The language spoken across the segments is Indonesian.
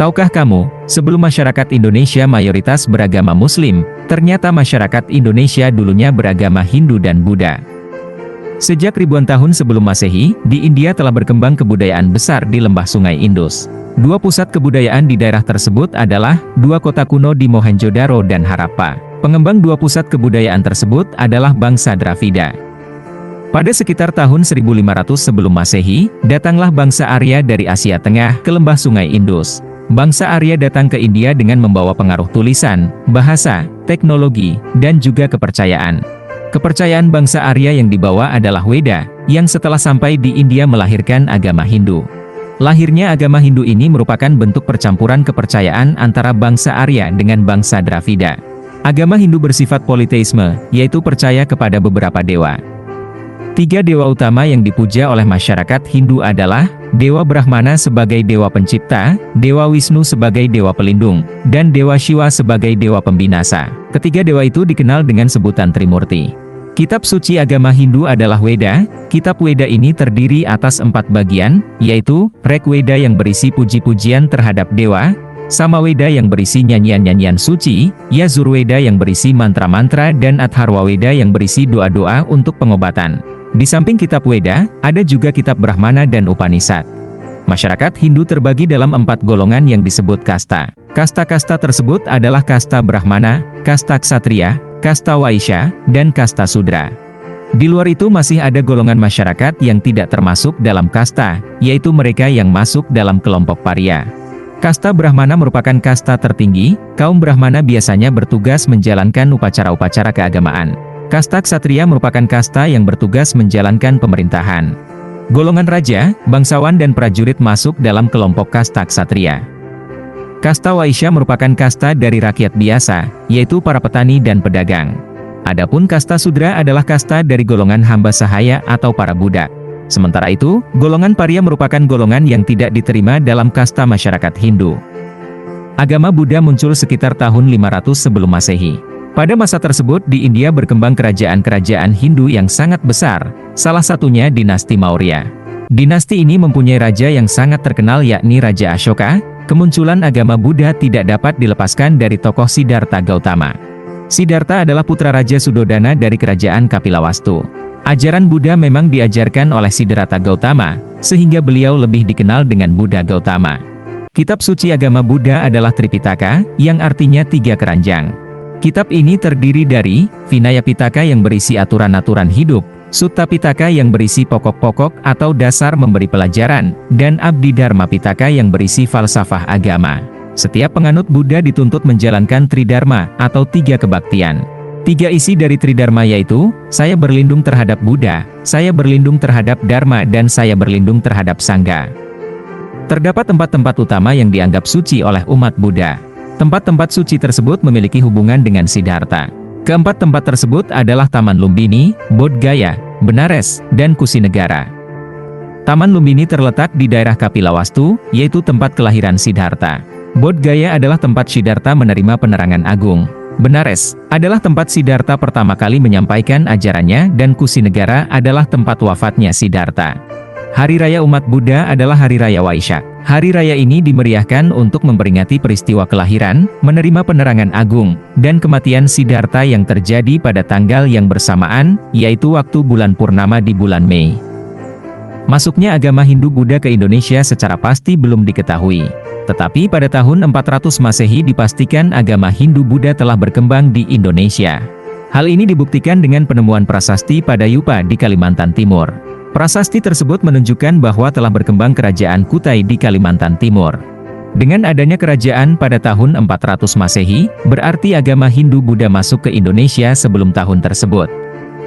Tahukah kamu, sebelum masyarakat Indonesia mayoritas beragama Muslim, ternyata masyarakat Indonesia dulunya beragama Hindu dan Buddha. Sejak ribuan tahun sebelum Masehi, di India telah berkembang kebudayaan besar di lembah Sungai Indus. Dua pusat kebudayaan di daerah tersebut adalah dua kota kuno di Mohenjo-daro dan Harappa. Pengembang dua pusat kebudayaan tersebut adalah bangsa Dravida. Pada sekitar tahun 1500 sebelum Masehi, datanglah bangsa Arya dari Asia Tengah ke lembah Sungai Indus. Bangsa Arya datang ke India dengan membawa pengaruh tulisan, bahasa, teknologi, dan juga kepercayaan. Kepercayaan bangsa Arya yang dibawa adalah Weda, yang setelah sampai di India melahirkan agama Hindu. Lahirnya agama Hindu ini merupakan bentuk percampuran kepercayaan antara bangsa Arya dengan bangsa Dravida. Agama Hindu bersifat politeisme, yaitu percaya kepada beberapa dewa. Tiga dewa utama yang dipuja oleh masyarakat Hindu adalah Dewa Brahmana sebagai dewa pencipta, Dewa Wisnu sebagai dewa pelindung, dan Dewa Shiva sebagai dewa pembinasa. Ketiga dewa itu dikenal dengan sebutan Trimurti. Kitab suci agama Hindu adalah Weda. Kitab Weda ini terdiri atas 4 bagian, yaitu Rig Weda yang berisi puji-pujian terhadap dewa, Samaweda yang berisi nyanyian-nyanyian suci, Yajurveda yang berisi mantra-mantra, dan Atharvaveda yang berisi doa-doa untuk pengobatan. Di samping kitab Weda, ada juga kitab Brahmana dan Upanishad. Masyarakat Hindu terbagi dalam 4 golongan yang disebut kasta. Kasta-kasta tersebut adalah kasta Brahmana, kasta Ksatria, kasta Waisya, dan kasta Sudra. Di luar itu masih ada golongan masyarakat yang tidak termasuk dalam kasta, yaitu mereka yang masuk dalam kelompok Paria. Kasta Brahmana merupakan kasta tertinggi. Kaum Brahmana biasanya bertugas menjalankan upacara-upacara keagamaan. Kasta Ksatria merupakan kasta yang bertugas menjalankan pemerintahan. Golongan raja, bangsawan dan prajurit masuk dalam kelompok kasta Ksatria. Kasta Waisya merupakan kasta dari rakyat biasa, yaitu para petani dan pedagang. Adapun kasta Sudra adalah kasta dari golongan hamba sahaya atau para budak. Sementara itu, golongan Paria merupakan golongan yang tidak diterima dalam kasta masyarakat Hindu. Agama Buddha muncul sekitar tahun 500 sebelum Masehi. Pada masa tersebut di India berkembang kerajaan-kerajaan Hindu yang sangat besar, salah satunya dinasti Maurya. Dinasti ini mempunyai raja yang sangat terkenal yakni Raja Ashoka. Kemunculan agama Buddha tidak dapat dilepaskan dari tokoh Siddhartha Gautama. Siddhartha adalah putra Raja Sudodana dari kerajaan Kapilawastu. Ajaran Buddha memang diajarkan oleh Siddhartha Gautama, sehingga beliau lebih dikenal dengan Buddha Gautama. Kitab suci agama Buddha adalah Tripitaka, yang artinya 3 keranjang. Kitab ini terdiri dari Vinaya Pitaka yang berisi aturan-aturan hidup, Sutta Pitaka yang berisi pokok-pokok atau dasar memberi pelajaran, dan Abhidharma Pitaka yang berisi falsafah agama. Setiap penganut Buddha dituntut menjalankan Tridharma atau 3 kebaktian. 3 isi dari Tridharma yaitu, saya berlindung terhadap Buddha, saya berlindung terhadap Dharma, dan saya berlindung terhadap Sangha. Terdapat 4 tempat utama yang dianggap suci oleh umat Buddha. Tempat-tempat suci tersebut memiliki hubungan dengan Siddhartha. Keempat tempat tersebut adalah Taman Lumbini, Bodh Gaya, Benares, dan Kusinegara. Taman Lumbini terletak di daerah Kapilawastu, yaitu tempat kelahiran Siddhartha. Bodh Gaya adalah tempat Siddhartha menerima penerangan agung. Benares adalah tempat Siddhartha pertama kali menyampaikan ajarannya, dan Kusinegara adalah tempat wafatnya Siddhartha. Hari Raya umat Buddha adalah Hari Raya Waisak. Hari raya ini dimeriahkan untuk memperingati peristiwa kelahiran, menerima penerangan agung, dan kematian Siddhartha yang terjadi pada tanggal yang bersamaan, yaitu waktu bulan purnama di bulan Mei. Masuknya agama Hindu-Buddha ke Indonesia secara pasti belum diketahui. Tetapi pada tahun 400 Masehi dipastikan agama Hindu-Buddha telah berkembang di Indonesia. Hal ini dibuktikan dengan penemuan prasasti pada Yupa di Kalimantan Timur. Prasasti tersebut menunjukkan bahwa telah berkembang kerajaan Kutai di Kalimantan Timur. Dengan adanya kerajaan pada tahun 400 Masehi, berarti agama Hindu-Buddha masuk ke Indonesia sebelum tahun tersebut.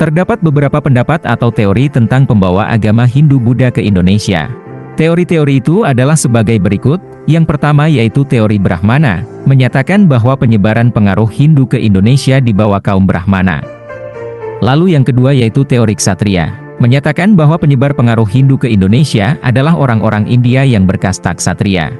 Terdapat beberapa pendapat atau teori tentang pembawa agama Hindu-Buddha ke Indonesia. Teori-teori itu adalah sebagai berikut. Yang pertama yaitu teori Brahmana, menyatakan bahwa penyebaran pengaruh Hindu ke Indonesia dibawa kaum Brahmana. Lalu yang kedua yaitu teori Ksatria, menyatakan bahwa penyebar pengaruh Hindu ke Indonesia adalah orang-orang India yang berkasta Ksatria.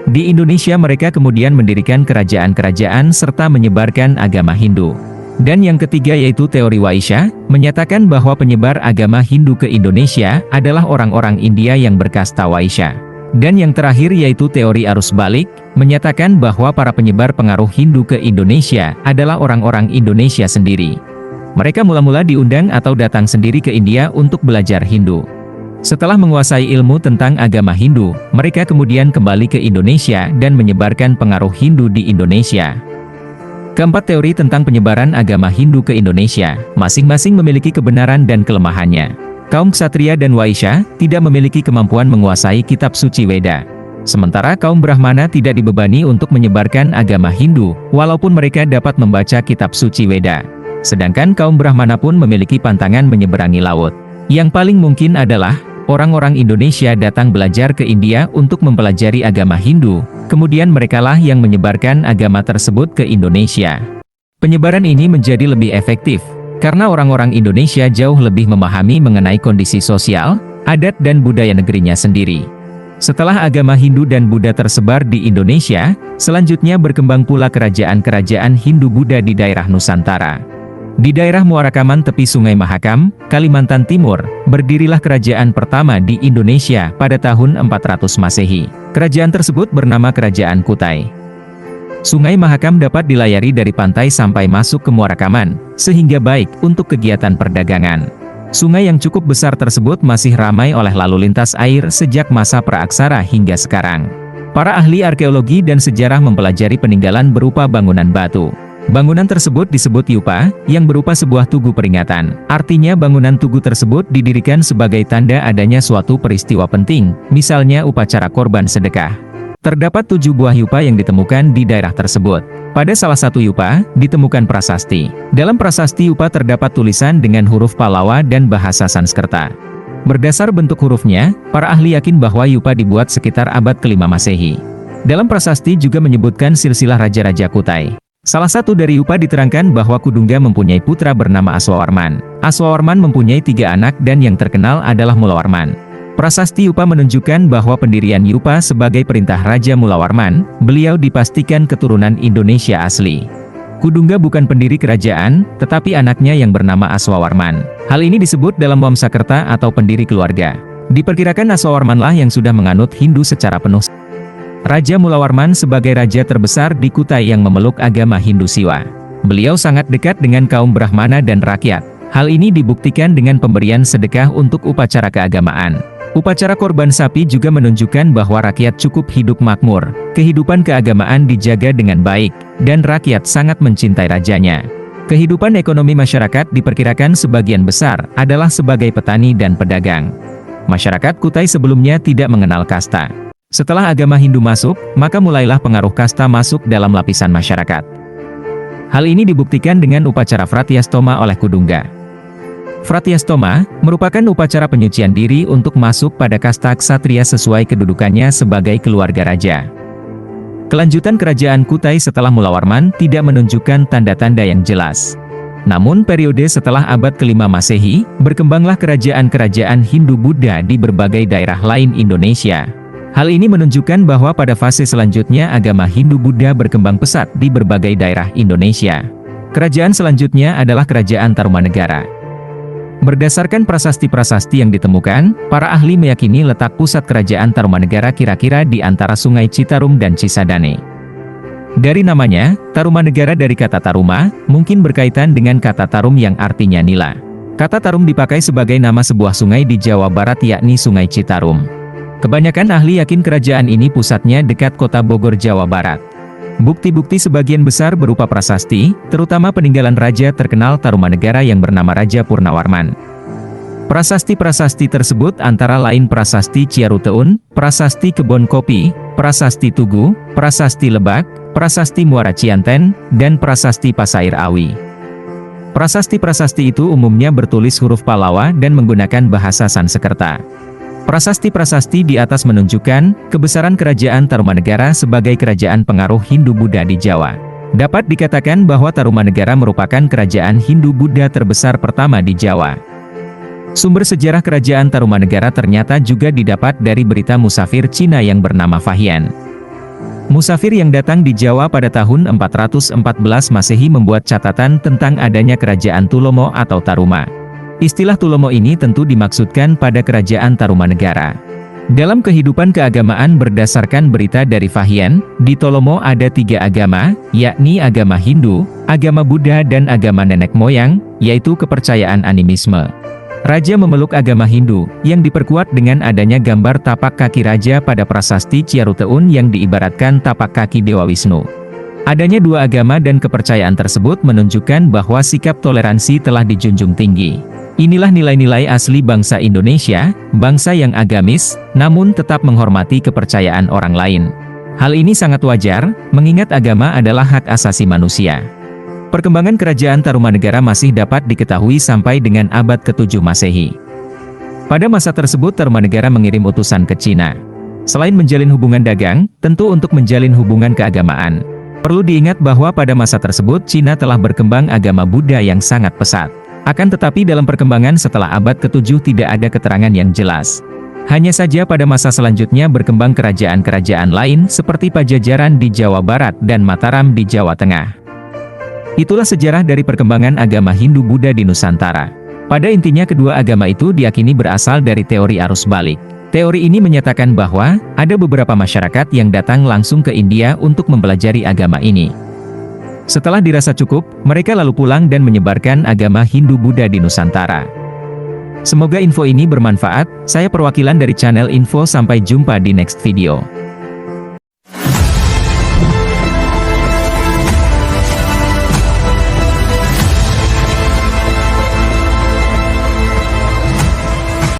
Di Indonesia mereka kemudian mendirikan kerajaan-kerajaan serta menyebarkan agama Hindu. Dan yang ketiga yaitu teori Waisya, menyatakan bahwa penyebar agama Hindu ke Indonesia adalah orang-orang India yang berkasta Waisya. Dan yang terakhir yaitu teori arus balik, menyatakan bahwa para penyebar pengaruh Hindu ke Indonesia adalah orang-orang Indonesia sendiri. Mereka mula-mula diundang atau datang sendiri ke India untuk belajar Hindu. Setelah menguasai ilmu tentang agama Hindu, mereka kemudian kembali ke Indonesia dan menyebarkan pengaruh Hindu di Indonesia. Keempat teori tentang penyebaran agama Hindu ke Indonesia, masing-masing memiliki kebenaran dan kelemahannya. Kaum Ksatria dan Waisya tidak memiliki kemampuan menguasai kitab suci Weda. Sementara kaum Brahmana tidak dibebani untuk menyebarkan agama Hindu, walaupun mereka dapat membaca kitab suci Weda. Sedangkan kaum Brahmana pun memiliki pantangan menyeberangi laut. Yang paling mungkin adalah, orang-orang Indonesia datang belajar ke India untuk mempelajari agama Hindu, kemudian merekalah yang menyebarkan agama tersebut ke Indonesia. Penyebaran ini menjadi lebih efektif, karena orang-orang Indonesia jauh lebih memahami mengenai kondisi sosial, adat dan budaya negerinya sendiri. Setelah agama Hindu dan Buddha tersebar di Indonesia, selanjutnya berkembang pula kerajaan-kerajaan Hindu-Buddha di daerah Nusantara. Di daerah Muarakaman tepi Sungai Mahakam, Kalimantan Timur, berdirilah kerajaan pertama di Indonesia pada tahun 400 Masehi. Kerajaan tersebut bernama Kerajaan Kutai. Sungai Mahakam dapat dilayari dari pantai sampai masuk ke Muarakaman, sehingga baik untuk kegiatan perdagangan. Sungai yang cukup besar tersebut masih ramai oleh lalu lintas air sejak masa praaksara hingga sekarang. Para ahli arkeologi dan sejarah mempelajari peninggalan berupa bangunan batu. Bangunan tersebut disebut yupa, yang berupa sebuah tugu peringatan. Artinya bangunan tugu tersebut didirikan sebagai tanda adanya suatu peristiwa penting, misalnya upacara korban sedekah. Terdapat 7 buah yupa yang ditemukan di daerah tersebut. Pada salah satu yupa, ditemukan prasasti. Dalam prasasti yupa terdapat tulisan dengan huruf Pallava dan bahasa Sanskerta. Berdasar bentuk hurufnya, para ahli yakin bahwa yupa dibuat sekitar abad ke-5 Masehi. Dalam prasasti juga menyebutkan silsilah raja-raja Kutai. Salah satu dari yupa diterangkan bahwa Kudungga mempunyai putra bernama Aswawarman. Aswawarman mempunyai 3 anak dan yang terkenal adalah Mulawarman. Prasasti yupa menunjukkan bahwa pendirian yupa sebagai perintah Raja Mulawarman, beliau dipastikan keturunan Indonesia asli. Kudungga bukan pendiri kerajaan, tetapi anaknya yang bernama Aswawarman. Hal ini disebut dalam Wamsakerta atau pendiri keluarga. Diperkirakan Aswawarmanlah yang sudah menganut Hindu secara penuh. Raja Mulawarman sebagai raja terbesar di Kutai yang memeluk agama Hindu Siwa. Beliau sangat dekat dengan kaum Brahmana dan rakyat. Hal ini dibuktikan dengan pemberian sedekah untuk upacara keagamaan. Upacara korban sapi juga menunjukkan bahwa rakyat cukup hidup makmur, kehidupan keagamaan dijaga dengan baik, dan rakyat sangat mencintai rajanya. Kehidupan ekonomi masyarakat diperkirakan sebagian besar adalah sebagai petani dan pedagang. Masyarakat Kutai sebelumnya tidak mengenal kasta. Setelah agama Hindu masuk, maka mulailah pengaruh kasta masuk dalam lapisan masyarakat. Hal ini dibuktikan dengan upacara Fratyastoma oleh Kudungga. Fratyastoma merupakan upacara penyucian diri untuk masuk pada kasta ksatria sesuai kedudukannya sebagai keluarga raja. Kelanjutan kerajaan Kutai setelah Mulawarman tidak menunjukkan tanda-tanda yang jelas. Namun periode setelah abad ke-5 Masehi, berkembanglah kerajaan-kerajaan Hindu-Buddha di berbagai daerah lain Indonesia. Hal ini menunjukkan bahwa pada fase selanjutnya agama Hindu-Buddha berkembang pesat di berbagai daerah Indonesia. Kerajaan selanjutnya adalah Kerajaan Tarumanegara. Berdasarkan prasasti-prasasti yang ditemukan, para ahli meyakini letak pusat kerajaan Tarumanegara kira-kira di antara Sungai Citarum dan Cisadane. Dari namanya, Tarumanegara dari kata Taruma, mungkin berkaitan dengan kata Tarum yang artinya nila. Kata Tarum dipakai sebagai nama sebuah sungai di Jawa Barat yakni Sungai Citarum. Kebanyakan ahli yakin kerajaan ini pusatnya dekat kota Bogor, Jawa Barat. Bukti-bukti sebagian besar berupa prasasti, terutama peninggalan raja terkenal Tarumanegara yang bernama Raja Purnawarman. Prasasti-prasasti tersebut antara lain Prasasti Ciaruteun, Prasasti Kebon Kopi, Prasasti Tugu, Prasasti Lebak, Prasasti Muara Cianten, dan Prasasti Pasair Awi. Prasasti-prasasti itu umumnya bertulis huruf Pallava dan menggunakan bahasa Sanskerta. Prasasti-prasasti di atas menunjukkan kebesaran kerajaan Tarumanegara sebagai kerajaan pengaruh Hindu-Buddha di Jawa. Dapat dikatakan bahwa Tarumanegara merupakan kerajaan Hindu-Buddha terbesar pertama di Jawa. Sumber sejarah kerajaan Tarumanegara ternyata juga didapat dari berita musafir Cina yang bernama Fahian. Musafir yang datang di Jawa pada tahun 414 Masehi membuat catatan tentang adanya kerajaan Tulomo atau Taruma. Istilah Tulomo ini tentu dimaksudkan pada kerajaan Tarumanegara. Dalam kehidupan keagamaan berdasarkan berita dari Fahyan, di Tolomo ada 3 agama, yakni agama Hindu, agama Buddha dan agama nenek moyang, yaitu kepercayaan animisme. Raja memeluk agama Hindu, yang diperkuat dengan adanya gambar tapak kaki raja pada prasasti Ciaruteun yang diibaratkan tapak kaki Dewa Wisnu. Adanya 2 agama dan kepercayaan tersebut menunjukkan bahwa sikap toleransi telah dijunjung tinggi. Inilah nilai-nilai asli bangsa Indonesia, bangsa yang agamis, namun tetap menghormati kepercayaan orang lain. Hal ini sangat wajar, mengingat agama adalah hak asasi manusia. Perkembangan kerajaan Tarumanegara masih dapat diketahui sampai dengan abad ke-7 Masehi. Pada masa tersebut Tarumanegara mengirim utusan ke Cina. Selain menjalin hubungan dagang, tentu untuk menjalin hubungan keagamaan. Perlu diingat bahwa pada masa tersebut Cina telah berkembang agama Buddha yang sangat pesat. Akan tetapi dalam perkembangan setelah abad ke-7 tidak ada keterangan yang jelas. Hanya saja pada masa selanjutnya berkembang kerajaan-kerajaan lain seperti Pajajaran di Jawa Barat dan Mataram di Jawa Tengah. Itulah sejarah dari perkembangan agama Hindu-Buddha di Nusantara. Pada intinya kedua agama itu diyakini berasal dari teori arus balik. Teori ini menyatakan bahwa ada beberapa masyarakat yang datang langsung ke India untuk mempelajari agama ini. Setelah dirasa cukup, mereka lalu pulang dan menyebarkan agama Hindu-Buddha di Nusantara. Semoga info ini bermanfaat. Saya perwakilan dari channel Info, sampai jumpa di next video.